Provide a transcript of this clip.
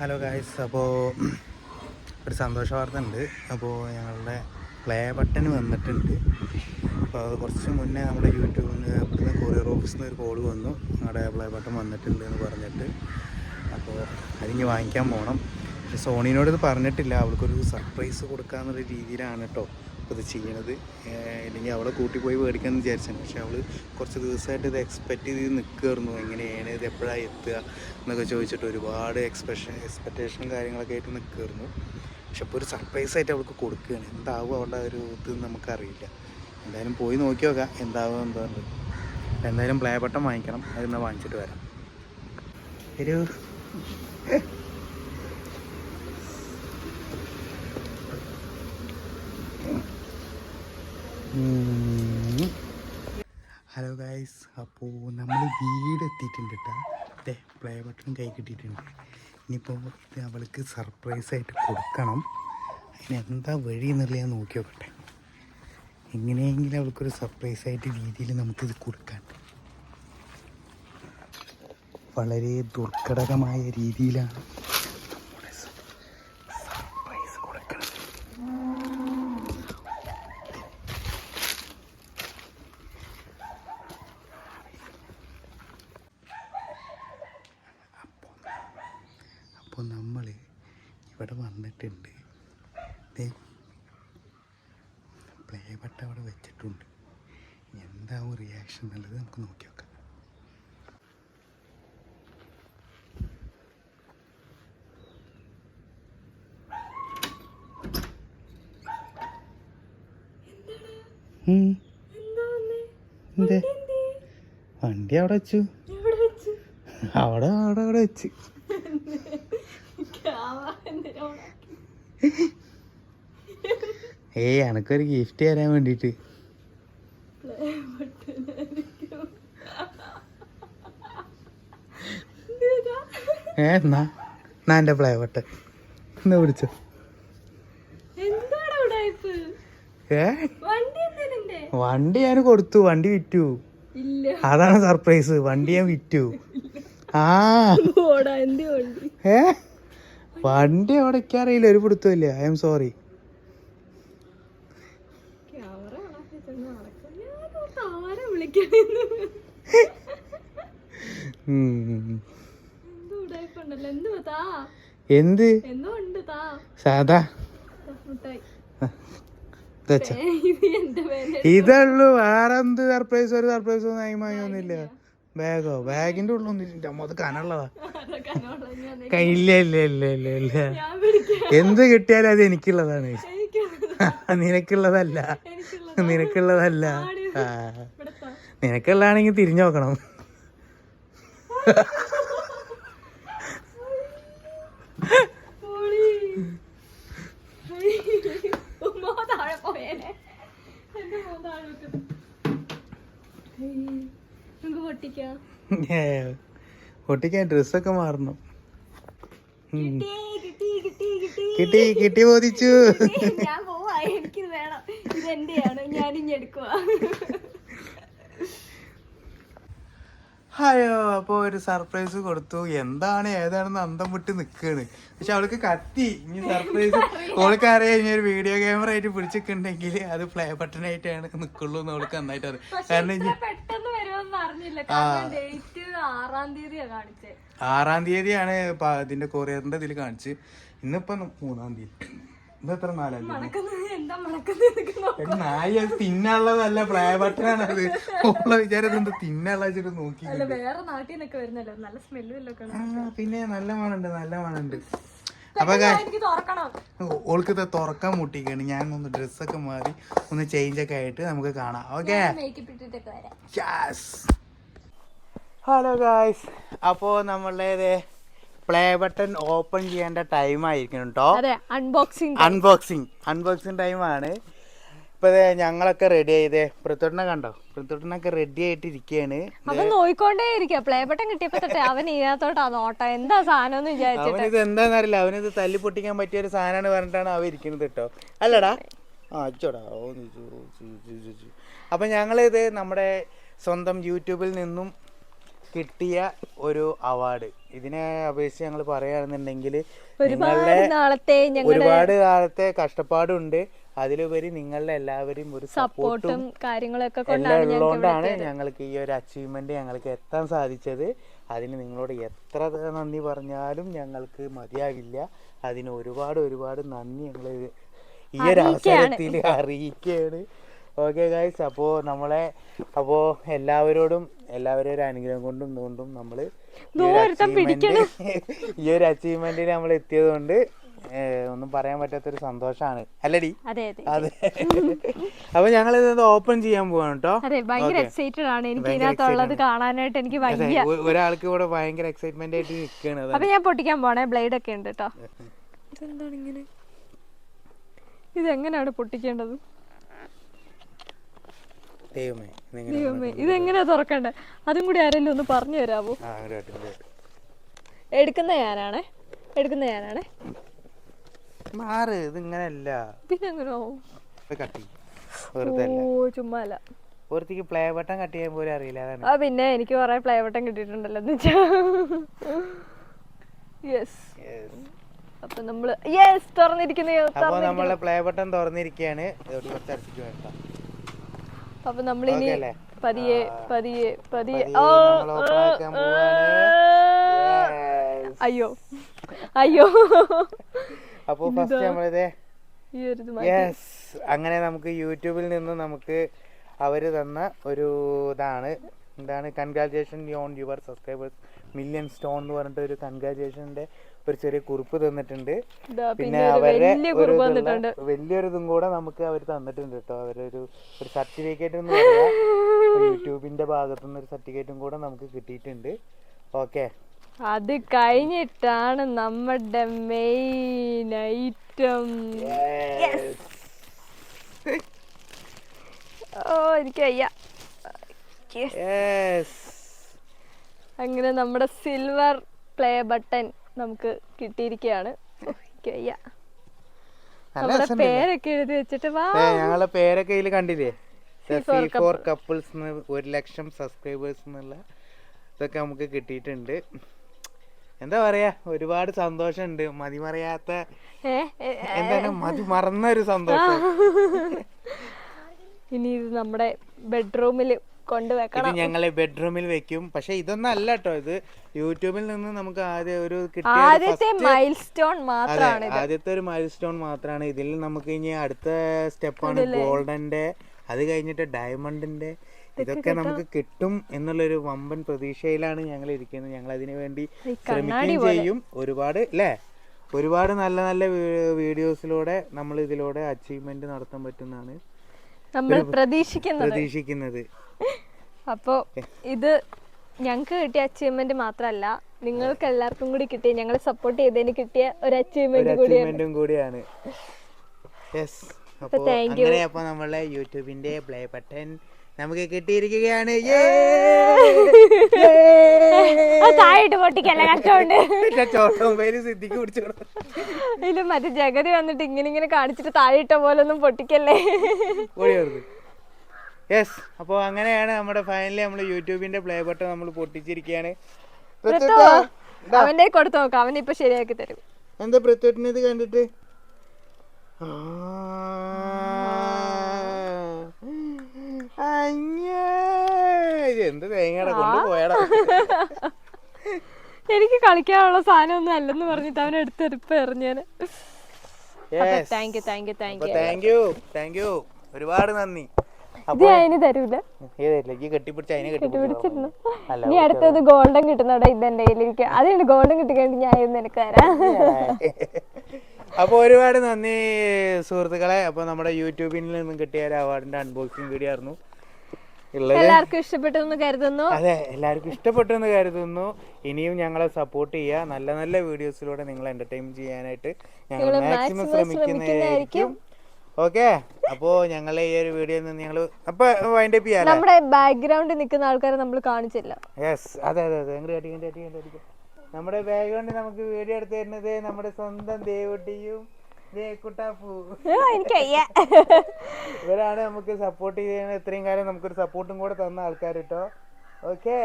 Hello guys, അപ്പോൾ ഒരു സന്തോഷ വാർത്ത ഉണ്ട്. അപ്പോൾ ഞങ്ങളുടെ പ്ലേ ബട്ടൺ വന്നിട്ടുണ്ട്. അപ്പോൾ അത് കുറച്ച് മുന്നേ നമ്മുടെ യൂട്യൂബിൽ നിന്ന് ഇവിടുന്ന് കൊറിയർ ഓഫീസിൽ നിന്ന് ഒരു കോൾ വന്നു, ഞങ്ങളുടെ പ്ലേ ബട്ടൺ വന്നിട്ടുണ്ട് എന്ന് പറഞ്ഞിട്ട്. അപ്പോൾ അതിങ്ങ് വാങ്ങിക്കാൻ പോകണം. പക്ഷേ സോണീനോട് ഇത് പറഞ്ഞിട്ടില്ല, അവൾക്കൊരു സർപ്രൈസ് കൊടുക്കാമെന്നുള്ള രീതിയിലാണ് കേട്ടോ ഇത് ചെയ്യണത്. ഇല്ലെങ്കിൽ അവളെ കൂട്ടിപ്പോയി മേടിക്കാമെന്ന് വിചാരിച്ചാണ്. പക്ഷേ അവൾ കുറച്ച് ദിവസമായിട്ട് ഇത് എക്സ്പെക്റ്റ് ചെയ്ത് നിൽക്കുമായിരുന്നു, എങ്ങനെയാണ് ഇത് എപ്പോഴാണ് എത്തുക എന്നൊക്കെ ചോദിച്ചിട്ട് ഒരുപാട് എക്സ്പെക്റ്റേഷനും കാര്യങ്ങളൊക്കെ ആയിട്ട് നിൽക്കുമായിരുന്നു. പക്ഷെ ഇപ്പോൾ ഒരു സർപ്രൈസായിട്ട് അവൾക്ക് കൊടുക്കുകയാണ്. എന്താവും അവളുടെ ഒരു ഇത് നമുക്കറിയില്ല. എന്തായാലും പോയി നോക്കി നോക്കാം എന്താവും എന്താണ്ട്. എന്തായാലും പ്ലേ ബട്ടൺ വാങ്ങിക്കണം, അതൊന്ന് വാങ്ങിച്ചിട്ട് വരാം. ഒരു ഹലോ ഗായ്സ്, അപ്പോൾ നമ്മൾ വീട് എത്തിയിട്ടുണ്ട് കേട്ടോ. അതെ, പ്ലേ ബട്ടണും കൈ കിട്ടിയിട്ടുണ്ട്. ഇനിയിപ്പോൾ ഇത് അവൾക്ക് സർപ്രൈസായിട്ട് കൊടുക്കണം. അതിനെന്താ വഴി എന്നുള്ളത് ഞാൻ നോക്കി നോക്കട്ടെ. എങ്ങനെയെങ്കിലും അവൾക്കൊരു സർപ്രൈസായിട്ട് രീതിയിൽ നമുക്കിത് കൊടുക്കാൻ വളരെ ദുർഘടകമായ രീതിയിലാണ് നമ്മുടെ സർപ്രൈസ് കൊടുക്കണം. അപ്പോൾ നമ്മൾ ഇവിടെ വന്നിട്ടുണ്ട്. പ്ലേ ബട്ടൺ അവിടെ വെച്ചിട്ടുണ്ട്. എന്താവും റിയാക്ഷൻ എന്നുള്ളത് നമുക്ക് നോക്കി നോക്കാം. എന്തേ വണ്ടി അവിടെ വെച്ചു, അവിടെ വെച്ച്. എനക്കൊരു ഗിഫ്റ്റ് തരാൻ വേണ്ടിട്ട്. എന്നാ എന്റെ പ്ലേ ബട്ടൺ എന്നാ പിടിച്ചോ. വണ്ടി ഞാൻ കൊടുത്തു, വണ്ടി വിറ്റു. അതാണ് സർപ്രൈസ്, വണ്ടി ഞാൻ വിറ്റു. വണ്ടി അവിടെ അറിയില്ല, ഒരു പിടുത്തമില്ല. I am sorry. എന്ത് സാധാ ഇതുള്ളൂ, വേറെന്ത് സർപ്രൈസ്? ഒരു സർപ്രൈസ് ഒന്നും വാങ്ങിയൊന്നുമില്ല. ബാഗിന്റെ ഉള്ളൊന്നും അത് കനമുള്ളതാ. ഇല്ല ഇല്ല ഇല്ല ഇല്ല ഇല്ല, എന്ത് കിട്ടിയാലും അത് എനിക്കുള്ളതാണ്, നിനക്കുള്ളതല്ല. നിനക്കുള്ളതല്ല. നിനക്കുള്ളതാണെങ്കിൽ തിരിഞ്ഞു നോക്കണം. പൊട്ടിക്കാൻ ഡ്രസ്സൊക്കെ മാറണം. കിട്ടി ബോധിച്ചു. ഞാൻ പോവാ, എനിക്ക് വേണം, ഇതെന്റെയാണ്, ഞാനിഞ്ഞ് എടുക്കുവാ. അയ്യോ, അപ്പോൾ ഒരു സർപ്രൈസ് കൊടുത്തു. എന്താണ് ഏതാണെന്ന് അന്തം വിട്ട് നിൽക്കുകയാണ്. പക്ഷെ അവൾക്ക് കത്തി. ഇനി സർപ്രൈസ് അവൾക്ക് അറിയാം, ഇനി ഒരു വീഡിയോ ക്യാമറ ആയിട്ട് പിടിച്ചിട്ടുണ്ടെങ്കിൽ അത് പ്ലേ ബട്ടൺ ആയിട്ടാണ് നിൽക്കുള്ളൂ എന്ന് അവൾക്ക് നന്നായിട്ട് അറിയാം. കാരണം പെട്ടെന്ന് വരുമെന്ന് അറിഞ്ഞില്ല. 6-ാം തീയതിയാണ് ഇതിന്റെ കൊറിയറിന്റെ ഇതിൽ കാണിച്ച്. ഇന്നിപ്പോ 3-ാം തീയതി. ഇന്ന് എത്ര 4-ാം തീയതി? നായി അത് തിന്നുള്ളതല്ല, പ്ലേ ബട്ടനാണ് അത്. ഓളെ വിചാരം എന്ത് തിന്നുള്ള വെച്ചിട്ട് നോക്കി. പിന്നെ നല്ല മണുണ്ട്. അപ്പൊ ഓൾക്ക് ഇത് തുറക്കാൻ മുട്ടിക്കാണ്. ഞാൻ ഒന്ന് ഡ്രസ്സൊക്കെ മാറി ഒന്ന് ചേഞ്ച് ഒക്കെ ആയിട്ട് നമുക്ക് കാണാം. ഓക്കെ, ഹലോ ഗായ്സ്, അപ്പോ നമ്മളുടെ പ്ലേ ബട്ടൺ ഓപ്പൺ ചെയ്യേണ്ട ടൈം ആയിരിക്കണം കേട്ടോ. അൺബോക്സിങ് ടൈമാണ്. ഇപ്പൊ ഞങ്ങളൊക്കെ റെഡി ആയതേ. പൃഥ്വിനെ കണ്ടോ? പൃഥ്വിനൊക്കെ റെഡി ആയിട്ട് ഇരിക്കുകയാണ്. നോയിക്കൊണ്ടേ ഇരിക്കുക. പ്ലേ ബട്ടൺ കിട്ടിയപ്പോ അവൻ ഇതിനകത്തോട്ടാ നോട്ടം, എന്താ സാധനം വിചാരിച്ചു. അവനിത് എന്താന്നറിയില്ല, അവനിത് തല്ലി പൊട്ടിക്കാൻ പറ്റിയ ഒരു സാധനമാണ് പറഞ്ഞിട്ടാണ് അവ ഇരിക്കുന്നത് കേട്ടോ. അല്ലടാ, അച്ചോടാ. അപ്പൊ ഞങ്ങളിത് നമ്മുടെ സ്വന്തം യൂട്യൂബിൽ നിന്നും കിട്ടിയ ഒരു അവാർഡ് ഇതിനെ അപേക്ഷിച്ച് ഞങ്ങൾ പറയുകയാണെന്നുണ്ടെങ്കിൽ ഒരുപാട് കാലത്തെ കഷ്ടപ്പാടുണ്ട്. അതിലുപരി നിങ്ങളുടെ എല്ലാവരെയും ഒരു സപ്പോർട്ടും കാര്യങ്ങളൊക്കെ എല്ലാം ഉള്ളതുകൊണ്ടാണ് ഞങ്ങൾക്ക് ഈ ഒരു അച്ചീവ്മെന്റ് ഞങ്ങൾക്ക് എത്താൻ സാധിച്ചത്. അതിന് നിങ്ങളോട് എത്ര നന്ദി പറഞ്ഞാലും ഞങ്ങൾക്ക് മതിയാവില്ല. അതിന് ഒരുപാട് നന്ദി ഞങ്ങൾ ഈ ഒരു അവസരത്തിൽ അറിയിക്കുകയാണ്. ഓക്കെ ഗൈസ്, അപ്പോൾ എല്ലാവരെയും ഒരു അനുഗ്രഹം കൊണ്ടും നമ്മൾ ഈ ഒരു അച്ചീവ്മെന്റിൽ നമ്മൾ എത്തിയത് കൊണ്ട് ഒന്നും പറയാൻ പറ്റാത്തൊരു സന്തോഷമാണ് അല്ലടി? അതെ. അപ്പൊ ഞങ്ങൾ ഇത് ഓപ്പൺ ചെയ്യാൻ പോവാണ് കേട്ടോ. ഭയങ്കര എക്സൈറ്റഡ് ആണ് എനിക്ക് ഇതിനകത്തുള്ളത് കാണാനായിട്ട്. എനിക്ക് ഒരാൾക്ക് ഇവിടെ ഭയങ്കര എക്സൈറ്റ്മെന്റ് ആയിട്ട് നിൽക്കുകയാണ്. അപ്പൊ ഞാൻ പൊട്ടിക്കാൻ പോണേ. ബ്ലേഡ് ഒക്കെ ഉണ്ട് കേട്ടോ. ഇതെന്താണ് ഇങ്ങനെ? ഇതെങ്ങനെയാണ് പൊട്ടിക്കേണ്ടത്? ദൈവമേ, ഇതെങ്ങനെയാ തുറക്കണ്ടേ? അതും കൂടി ആരെങ്കിലും ഒന്ന് പറഞ്ഞു തരാമോ? എടുക്കുന്ന ഞാനാണേ. പിന്നെങ്ങനോ? ചുമ്മാ അല്ല. പ്ലേ ബട്ടൺ കട്ട് ചെയ്യാൻ പോലും അറിയില്ല. പിന്നെ എനിക്ക് കുറെ പ്ലേ ബട്ടൺ കിട്ടിയിട്ടുണ്ടല്ലോ എന്ന് വെച്ചാ. അപ്പൊ നമ്മള് തുറന്നിരിക്കുന്ന പ്ലേ ബട്ടൺ തുറന്നിരിക്കുകയാണ്. അപ്പൊ നമ്മളിനി പതിയെ അയ്യോ അപ്പൊ ഫസ്റ്റ് നമ്മളിത് അങ്ങനെ നമുക്ക് യൂട്യൂബിൽ നിന്ന് നമുക്ക് അവര് തന്ന ഒരു എന്താണ് congratulation on your subscribers million stone എന്ന് പറഞ്ഞിട്ട് ഒരു കൺഗ്രാജുലേഷന്റെ ഒരു ചെറിയ കുറിപ്പ് തന്നിട്ടുണ്ട്. പിന്നെ അവരുടെ വലിയൊരു ഇതും കൂടെ നമുക്ക് അവർ തന്നിട്ടുണ്ട് കേട്ടോ. അവരൊരു സർട്ടിഫിക്കറ്റ് എന്ന് പറയാം, യൂട്യൂബിന്റെ ഭാഗത്തുനിന്ന് ഒരു സർട്ടിഫിക്കറ്റും കൂടെ നമുക്ക് കിട്ടിയിട്ടുണ്ട്. ഓക്കെ, അത് കഴിഞ്ഞിട്ടാണ് നമ്മുടെ മെയിൻ ഐറ്റം. എനിക്ക് വയ്യ. അങ്ങനെ നമ്മുടെ സിൽവർ പ്ലേ ബട്ടൺ നമുക്ക് കിട്ടിയിരിക്കുകയാണ്. നമ്മുടെ പേരൊക്കെ എഴുതി വെച്ചിട്ട് ഞങ്ങളുടെ പേരൊക്കെ ഇതിൽ കണ്ടില്ലേ? C4 കപ്പിൾസ് 1,00,000 സബ്സ്ക്രൈബേഴ്സ് എന്നുള്ള ഇതൊക്കെ നമുക്ക് കിട്ടിയിട്ടുണ്ട്. എന്താ പറയാ, ഒരുപാട് സന്തോഷമുണ്ട്. മതിമറിയാത്ത മറന്നൊരു സന്തോഷം. ഇനി ഇത് നമ്മുടെ ബെഡ്റൂമിൽ കൊണ്ടുവെക്കണം. ഞങ്ങളെ ബെഡ്റൂമിൽ വെക്കും. പക്ഷെ ഇതൊന്നും അല്ല കേട്ടോ, ഇത് യൂട്യൂബിൽ നിന്ന് നമുക്ക് ആദ്യത്തെ മൈൽ സ്റ്റോൺ മാത്രമാണ്. ആദ്യത്തെ ഒരു മൈൽ സ്റ്റോൺ മാത്രമാണ്. ഇതിൽ നമുക്ക് ഇനി അടുത്ത സ്റ്റെപ്പാണ് ഗോൾഡന്റെ, അത് കഴിഞ്ഞിട്ട് ഡയമണ്ടിന്റെ. ഇതൊക്കെ നമുക്ക് കിട്ടും എന്നുള്ളൊരു വമ്പൻ പ്രതീക്ഷയിലാണ് ഞങ്ങൾ ഇരിക്കുന്നത്. ഞങ്ങൾ അതിനു വേണ്ടി ശ്രമിക്കുകയും ചെയ്യും. ഒരുപാട് നല്ല നല്ല വീഡിയോസിലൂടെ നമ്മൾ ഇതിലൂടെ അച്ചീവ്മെന്റ് നടത്താൻ പറ്റുന്നതാണ് നമ്മൾ പ്രതീക്ഷിക്കുന്നത്. അപ്പോ ഇത് ഞങ്ങൾക്ക് കിട്ടിയ അച്ചീവ്മെന്റ് മാത്രമല്ല, നിങ്ങൾക്ക് എല്ലാവർക്കും കൂടി കിട്ടിയ, ഞങ്ങൾ സപ്പോർട്ട് ചെയ്തതിന് കിട്ടിയ ഒരു അച്ചീവ്മെന്റും കൂടിയാണ്. അപ്പൊ നമ്മളെ യൂട്യൂബിന്റെ പ്ലേ ബട്ടൺ നമുക്ക് കിട്ടിയിരിക്കുകയാണ്. ഇതില് മറ്റേ ജഗതി വന്നിട്ട് ഇങ്ങനെ കാണിച്ചിട്ട് താഴെയിട്ട പോലെ ഒന്നും പൊട്ടിക്കല്ലേ. അപ്പൊ അങ്ങനെയാണ് നമ്മുടെ ഫൈനലി നമ്മള് യൂട്യൂബിന്റെ പ്ലേ ബട്ടൺ നമ്മൾ പൊട്ടിച്ചിരിക്കുകയാണ്. അവന്റെ കൊടുത്തു നോക്കാം, അവൻ ഇപ്പൊ ശരിയാക്കി തരും. എന്താ പൃഥ്വിന് ഇത് കണ്ടിട്ട്? എന്ത് തേങ്ങയുടെ കൊണ്ടുപോയടാ. എനിക്ക് കളിക്കാനുള്ള സാധനം ഒന്നും അല്ലെന്ന് പറഞ്ഞിട്ട് അവൻ എടുത്തെടുപ്പ് എറിഞ്ഞാന്. താങ്ക് യു ഒരുപാട് നന്ദി. തരൂല, കെട്ടിപ്പിടിച്ചിരുന്നു. ഇനി അടുത്തത് ഗോൾഡൻ കിട്ടുന്നോടെ ഇതെന്റെ കയ്യിലിരിക്കുക. അതുകൊണ്ട് ഗോൾഡൻ കിട്ടിക്കഴിഞ്ഞ് ഞാൻ നിനക്ക് തരാം. അപ്പോൾ ഒരുപാട് നന്ദി സുഹൃത്തുക്കളെ. അപ്പോൾ നമ്മുടെ യൂട്യൂബിൽ നിന്നും കിട്ടിയ ഒരു അവാർഡിന്റെ അൺബോക്സിംഗ് വീഡിയോ ആയിരുന്നു. എല്ലാവർക്കും ഇഷ്ടപ്പെട്ടെന്ന് കരുതുന്നു. അതെ, എല്ലാവർക്കും ഇഷ്ടപ്പെട്ടെന്ന് കരുതുന്നു. ഇനിയും ഞങ്ങളെ സപ്പോർട്ട് ചെയ്യുക. നല്ല നല്ല വീഡിയോസിലൂടെ നിങ്ങൾ എന്റർടൈൻ ചെയ്യാനായിട്ട് ഞങ്ങൾ മാക്സിമം ശ്രമിക്കുന്നതായിരിക്കും. ഓക്കെ, അപ്പോ ഞങ്ങളെ ഈ ഒരു വീഡിയോയിൽ നിന്ന് ഞങ്ങൾ അപ്പൊ വൈൻഡ് അപ്പ് ചെയ്യാം. നമ്മുടെ ബാക്ക്ഗ്രൗണ്ടിൽ നിൽക്കുന്ന ആൾക്കാരെ നമ്മൾ കാണിച്ചില്ല. അതെ നമ്മുടെ ബാക്ക്ഗ്രൗണ്ടിൽ നമുക്ക് വീഡിയോ എടുത്ത് തരുന്നത് നമ്മുടെ സ്വന്തം ദേവുട്ടിയും ഇവരാണ് നമുക്ക് സപ്പോർട്ട് ചെയ്യുന്നത്. ഇത്രയും കാലം നമുക്കൊരു സപ്പോർട്ടും കൂടെ തന്ന ആൾക്കാർ കേട്ടോ. ഓക്കെ.